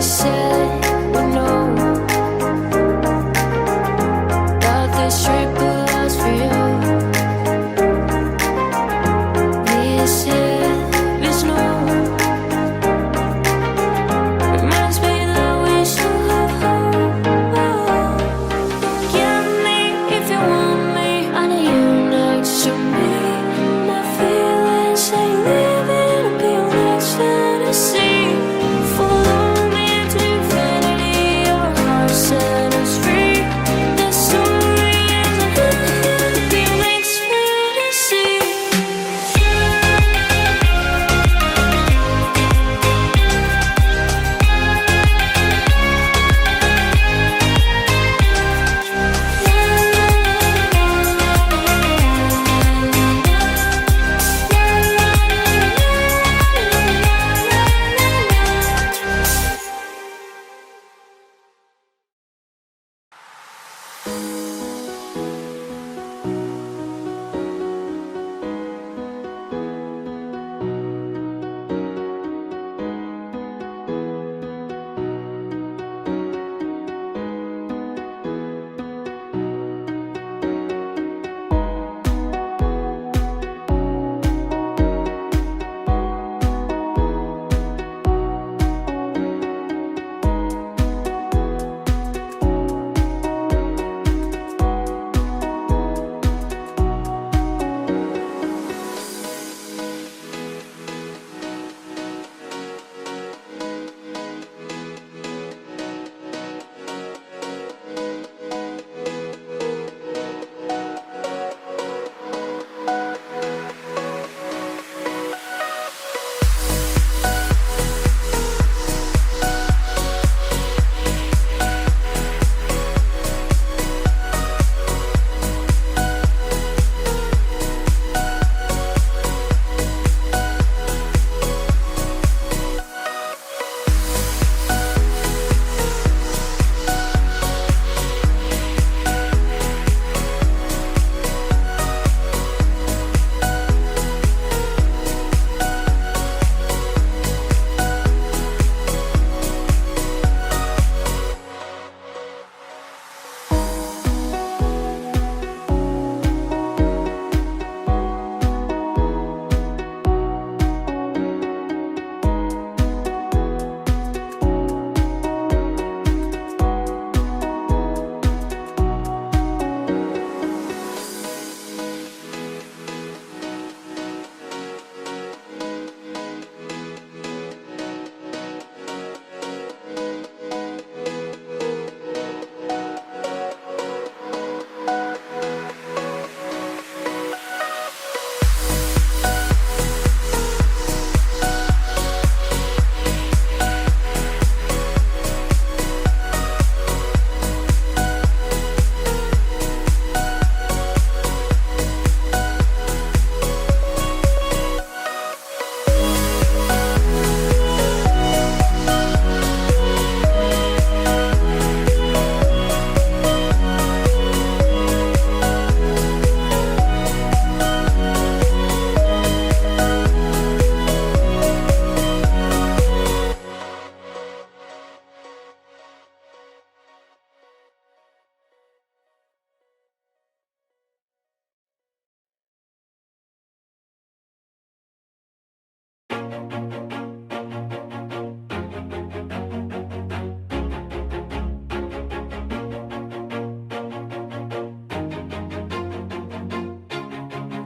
said we know that this trip will last for you. This is no reminds me that we still have hope. Get me if you want me. I need you next to me. My feelings ain't living up your next fantasy. Follow me to infinity. Your heart set us free. The story isn't ending. Your next fantasy.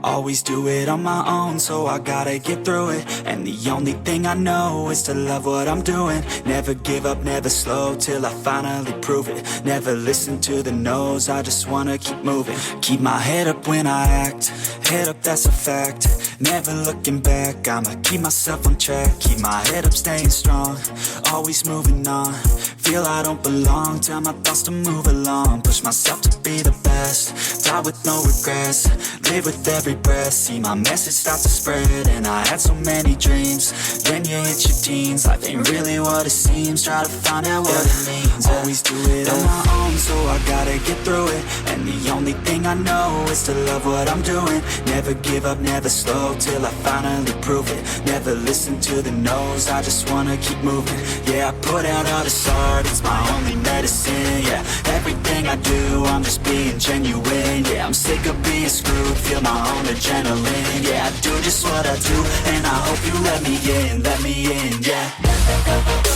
Always do it on my own, so I gotta get through it. And the only thing I know is to love what I'm doing. Never give up, never slow, till I finally prove it. Never listen to the no's, I just wanna keep moving. Keep my head up when I act, head up, that's a fact. Never looking back, I'ma keep myself on track. Keep my head up, staying strong, always moving on. Feel I don't belong, tell my thoughts to move along. Push myself to be the best, die with no regrets. Live with every breath, see my message start to spread. And I had so many dreams, then you hit your teens, life ain't really what it seems. Try to find out what it means. Always do it on my own, so I gotta get through it. And the only thing I know is to love what I'm doing. Never give up, never slow, till I finally prove it. Never listen to the no's, I just wanna keep moving. Yeah, I put out all this art, it's my only medicine. Yeah, everything I do, I'm just being genuine. Yeah, I'm sick of being screwed, feel my own adrenaline. Yeah, I do just what I do, and I hope you let me in, yeah.